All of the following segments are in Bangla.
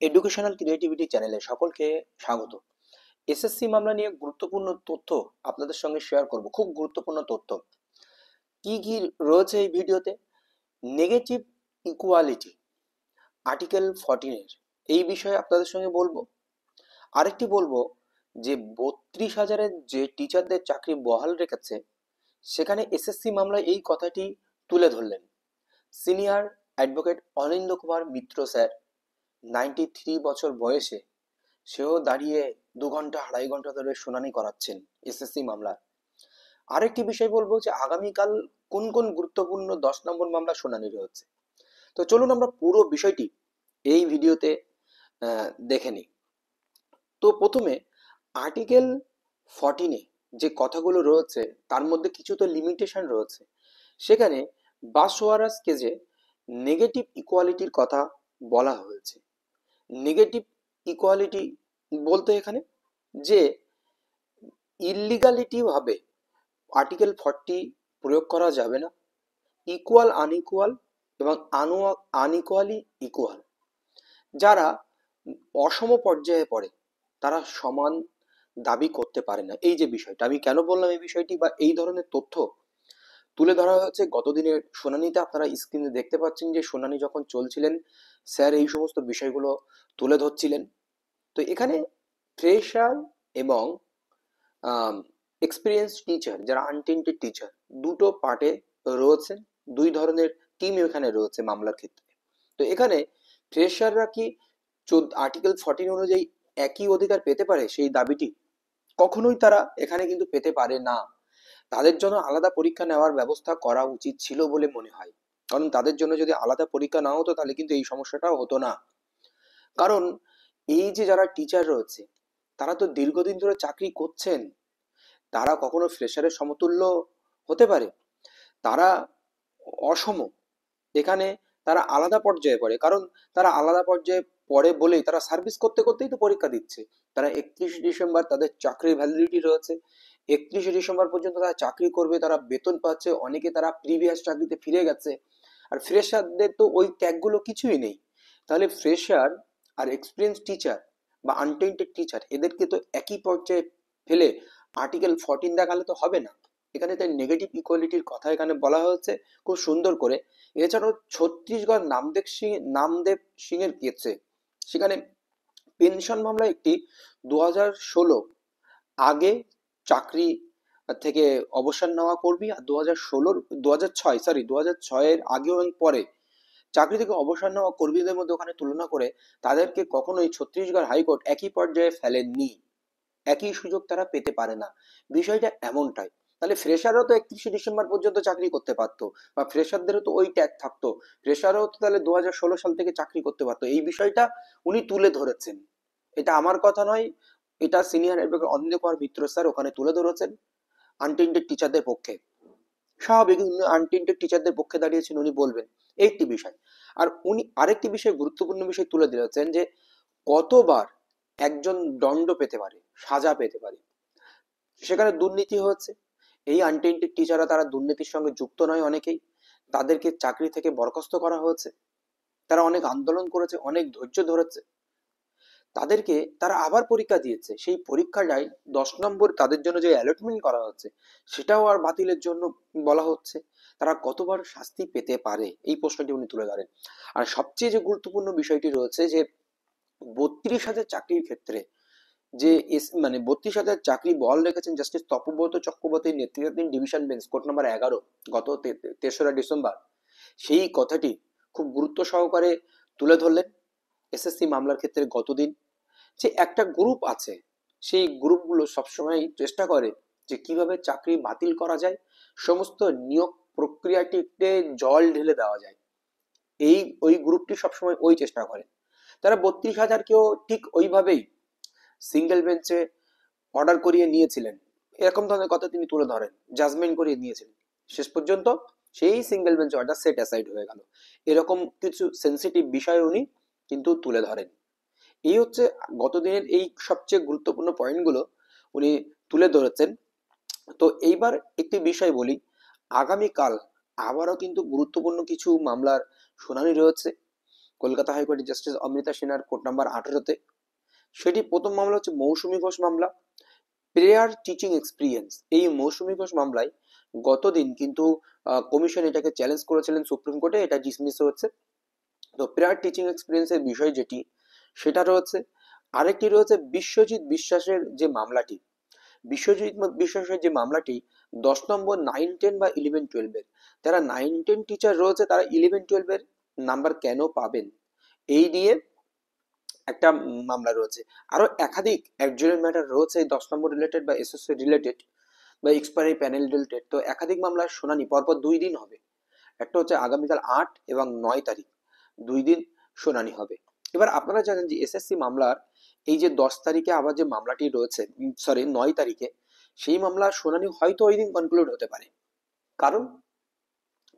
এডুকেশনাল ক্রিয়েটিভিটি চ্যানেলে সকলকে স্বাগত। এসএসসি মামলা নিয়ে গুরুত্বপূর্ণ তথ্য আপনাদের সঙ্গে শেয়ার করব। খুব গুরুত্বপূর্ণ তথ্য কি কি রয়েছে এই ভিডিওতে। নেগেটিভ ইকুয়ালিটি আর্টিকেল 14 এর এই বিষয়ে আপনাদের সঙ্গে বলবো। আরেকটি বলবো যে 32,000-এর যে টিচারদের চাকরি বহাল রেখেছে, সেখানে এসএসসি মামলায় এই কথাটি তুলে ধরলেন সিনিয়র অ্যাডভোকেট অনিন্দ কুমার মিত্র স্যার। 93 বছর বয়সে সেও দাঁড়িয়ে 2 ঘন্টা 2.5 ঘন্টা ধরে শুনানি করাচ্ছেন এসএসসি মামলার। আরেকটি বিষয় বলবো যে আগামীকাল কোন কোন গুরুত্বপূর্ণ 10 নম্বর মামলা শুনানি রয়েছে। তো চলুন আমরা পুরো বিষয়টি এই ভিডিওতে দেখে নিই। তো প্রথমে আর্টিকেল 14-এ যে কথাগুলো রয়েছে তার মধ্যে কিছু তো লিমিটেশন রয়েছে। সেখানে বাসওয়ারাস কেজে নেগেটিভ ইকুয়ালিটির কথা বলা হয়েছে। নেগেটিভ ইকুয়ালিটি বলতে এখানে যে ইলিগালিটি ভাবে আর্টিকেল 40 প্রয়োগ করা যাবে না। ইকুয়াল আনইকুয়াল এবং আনইকুয়ালি ইকুয়াল, যারা অসম পর্যায়ে পড়ে তারা সমান দাবি করতে পারে না। এই যে বিষয়টা আমি কেন বললাম, এই বিষয়টি বা এই ধরনের তথ্য তুলে ধরা হয়েছে গতদিনের শুনানিতে। আপনারা স্ক্রিনে দেখতে পাচ্ছেন যে শুনানি যখন চলছিলেন স্যার এই সমস্ত বিষয়গুলো তুলে ধরছিলেন। তো এখানে ফ্রেশার এবং এক্সপিরিয়েন্স টিচার, যারা আনটেন্টেড টিচার, দুটো পার্টে রয়েছেন। দুই ধরনের টিম এখানে রয়েছে মামলার ক্ষেত্রে। তো এখানে ফ্রেশাররা কি আর্টিকেল 14 অনুযায়ী একই অধিকার পেতে পারে? সেই দাবিটি কখনোই তারা এখানে কিন্তু পেতে পারে না। তাদের জন্য আলাদা পরীক্ষা নেওয়ার ব্যবস্থা করা উচিত ছিল বলে মনে হয়। কারণ তাদের জন্য যদি আলাদা পরীক্ষা না হতো তাহলে কিন্তু এই সমস্যাটাও হতো না। কারণ এই যে যারা টিচার রয়েছে তারা তো দীর্ঘদিন ধরে চাকরি করছেন। তারা কখনো ফ্রেশারের সমতুল্য হতে পারে? তারা অসম। এখানে তারা আলাদা পর্যায়ে পড়ে, কারণ তারা আলাদা পর্যায়ে পড়ে বলেই তারা সার্ভিস করতে করতেই তো পরীক্ষা দিচ্ছে। তারা 31 ডিসেম্বর তাদের চাকরির ভ্যালিডিটি রয়েছে। 31 ডিসেম্বর পর্যন্ত তারা চাকরি করবে, তারা বেতন পাচ্ছে, অনেকে তারা প্রিভিয়াস চাকরিতে ফিরে গেছে। আর ফ্রেশারদের তো ওই ট্যাগগুলো কিছুই নেই। তাহলে ফ্রেশার আর এক্সপিরিয়েন্স টিচার বা আনটেন্টেড টিচার এদেরকে তো একই পর্যায়ে ফেলে আর্টিকেল 14 দেখালে তো হবে না। এখানে তাই নেগেটিভ ইকুয়ালিটির কথা এখানে বলা হয়েছে খুব সুন্দর করে। এছাড়াও ছত্তিশগড় নামদেব সিং এর কেসে সেখানে পেনশন মামলা একটি 2016 আগে চাকরি থেকে অবসর নেওয়া কর্মী আর 2006 এর আগে এবং পরে চাকরি থেকে অবসর নেওয়া কর্মীদের মধ্যে ওখানে তুলনা করে তাদেরকে কখনোই ছত্তিশগড় হাইকোর্ট একই পর্যায়ে ফেলেননি। একই সুযোগ তারা পেতে পারে না। বিষয়টা এমনটাই। তাহলে ফ্রেশারও তো 31 ডিসেম্বর পর্যন্ত চাকরি করতে পারতো, বা ফ্রেশারদেরও তো ওই ট্যাগ থাকতো। ফ্রেশারও তো তাহলে 2016 সাল থেকে চাকরি করতে পারতো। এই বিষয়টা উনি তুলে ধরেছেন। এটা আমার কথা নয়, এটা সিনিয়র অ্যাডভোকেট অনিন্দ কুমার মিত্র স্যার ওখানে তুলে ধরেছেন আনটেন্টেড টিচারদের পক্ষে। স্বাভাবিক, আনটেন্টেড টিচারদের পক্ষে দাঁড়িয়েছেন, উনি বলবেন এই একটি বিষয়। আর উনি আরেকটি বিষয়, গুরুত্বপূর্ণ বিষয় তুলে ধরেছেন যে কতবার একজন দণ্ড পেতে পারে, সাজা পেতে পারে। সেখানে দুর্নীতি হচ্ছে। এই আনটেন্টেড টিচাররা তারা দুর্নীতির সঙ্গে যুক্ত নয় অনেকেই। তাদেরকে চাকরি থেকে বরখাস্ত করা হয়েছে। তারা অনেক আন্দোলন করেছে, অনেক ধৈর্য ধরেছে। তাদেরকে তারা আবার পরীক্ষা দিয়েছে। সেই পরীক্ষাটাই 10 নম্বর তাদের জন্য যে অ্যালটমেন্ট করা হচ্ছে সেটাও আর বাতিলের জন্য বলা হচ্ছে। তারা কতবার শাস্তি পেতে পারে এই প্রশ্নটি উনি তুলে ধরেন। আর সবচেয়ে যে গুরুত্বপূর্ণ বিষয়টি রয়েছে যে 32,000 চাকরির ক্ষেত্রে যে মানে 32,000 চাকরি বহাল রেখেছেন জাস্টিস তপব্রত চক্রবর্তীর নেতৃত্বাধীন ডিভিশন বেঞ্চ, কোর্ট নম্বর 11, গত 3রা ডিসেম্বর। সেই কথাটি খুব গুরুত্ব সহকারে তুলে ধরলেন এসএসসি মামলার ক্ষেত্রে গতদিন। যে একটা গ্রুপ আছে, সেই গ্রুপগুলো সবসময় চেষ্টা করে যে কিভাবে চাকরি বাতিল করা যায়, সমস্ত নিয়োগ প্রক্রিয়াটিতে জল ঢেলে দেওয়া যায়। ওই গ্রুপটি সবসময় ওই চেষ্টা করে। তারা 32,000-কেও ঠিক ওইভাবেই সিঙ্গেল বেঞ্চে অর্ডার করিয়ে নিয়েছিলেন। এরকম ধরনের কথা তিনি তুলে ধরেন, জাজমেন্ট করিয়ে নিয়েছিলেন। শেষ পর্যন্ত সেই single bench order set aside হয়ে গেল। এরকম কিছু সেন্সিটিভ বিষয় উনি কিন্তু তুলে ধরেন। এই হচ্ছে গতদিনের এই সবচেয়ে গুরুত্বপূর্ণ পয়েন্টগুলো উনি তুলে ধরেছেন। তো এইবার একটি বিষয় বলি, আগামীকাল আবারও কিন্তু গুরুত্বপূর্ণ কিছু মামলার শুনানি রয়েছে। কলকাতা হাইকোর্টের জাস্টিস অমৃতা সিনহার কোর্ট নাম্বার 18-তে। সেটি প্রথম মামলা হচ্ছে মৌসুমী ঘোষ মামলা, প্রেয়ার টিচিং এক্সপিরিয়েন্স। এই মৌসুমী ঘোষ মামলায় গতদিন কিন্তু কমিশন এটাকে চ্যালেঞ্জ করেছিলেন সুপ্রিম কোর্টে, এটা ডিসমিস হয়েছে। তো প্রেয়ার টিচিং এক্সপিরিয়েন্সের বিষয় যেটি, সেটা রয়েছে। আরেকটি রয়েছে বিশ্বজিৎ বিশ্বাসের যে মামলাটি, বিশ্বজিৎ বিশ্বাসের যে মামলাটি 10 নম্বর 9, 10 বা 11, 12-এর, যারা 9, 10 টিচার রয়েছে তারা 11, 12-এর নাম্বার কেন পাবেন, এই নিয়ে একটা মামলা রয়েছে। আরো একাধিক একজনের ম্যাটার রয়েছে 10 নম্বর রিলেটেড বা এসএসসি রিলেটেড বা এক্সপায়ারি প্যানেল রিলেটেড। তো একাধিক মামলার শুনানি পরপর 2 দিন হবে। একটা হচ্ছে আগামীকাল 8 এবং 9 তারিখ, 2 দিন শুনানি হবে। এবার আপনারা জানেন যে এসএসসি মামলার এই যে 10 তারিখে আবার যে মামলাটি রয়েছে, সরি 9 তারিখে, সেই মামলার শুনানি হয়তো ওই দিন কনক্লুড হতে পারে। কারণ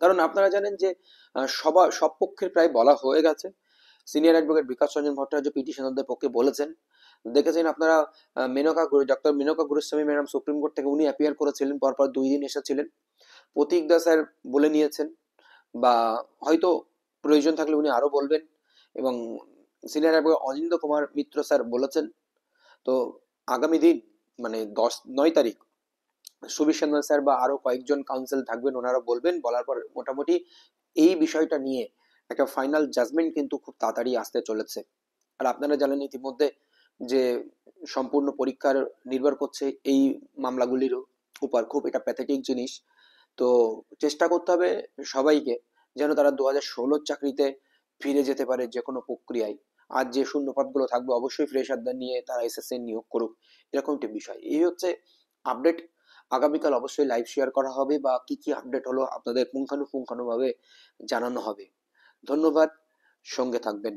কারণ আপনারা জানেন যে সব পক্ষের প্রায় বলা হয়ে গেছে। সিনিয়র অ্যাডভোকেট বিকাশ রঞ্জন ভট্টাচার্য পিটিশনারদের পক্ষে বলেছেন। দেখেছেন আপনারা, doctor Menaka Guruswamy madam supreme court থেকে উনি অ্যাপিয়ার করেছিলেন, পরপর 2 দিন এসেছিলেন। প্রতীক দাস স্যার বলে নিয়েছেন, বা হয়তো প্রয়োজন থাকলে উনি আরো বলবেন। এবং সিনিয়র অ্যাডভোকেট অজিন্দ্য কুমার মিত্র স্যার বলেছেন। তো আগামী দিন মানে 9 তারিখ সুবীর চন্দ্র স্যার বা আরো কয়েকজন কাউন্সিল থাকবেন, ওনারা বলবেন, বলার পর মোটামুটি এই বিষয়টা নিয়ে একটা ফাইনাল জাজমেন্ট কিন্তু খুব তাড়াতাড়ি আসতে চলেছে। আর আপনারা জানেন ইতিমধ্যে যে সম্পূর্ণ পরীক্ষার নির্ভর করছে এই মামলাগুলির উপর, খুব এটা প্যাথেটিক জিনিস। তো চেষ্টা করতে হবে সবাইকে যেন তারা 2016 চাকরিতে ফিরে যেতে পারে যে কোনো প্রক্রিয়ায়। আর যে শূন্য পদগুলো থাকবে অবশ্যই ফ্রেশারদের নিয়ে তারা এসএসসি নিয়োগ করুক, এরকম একটি বিষয়। এই হচ্ছে আপডেট। আগামীকাল অবশ্যই লাইভ শেয়ার করা হবে, বা কি কি আপডেট হলো আপনাদের পুঙ্খানুপুঙ্খানুভাবে জানানো হবে। ধন্যবাদ, সঙ্গে থাকবেন।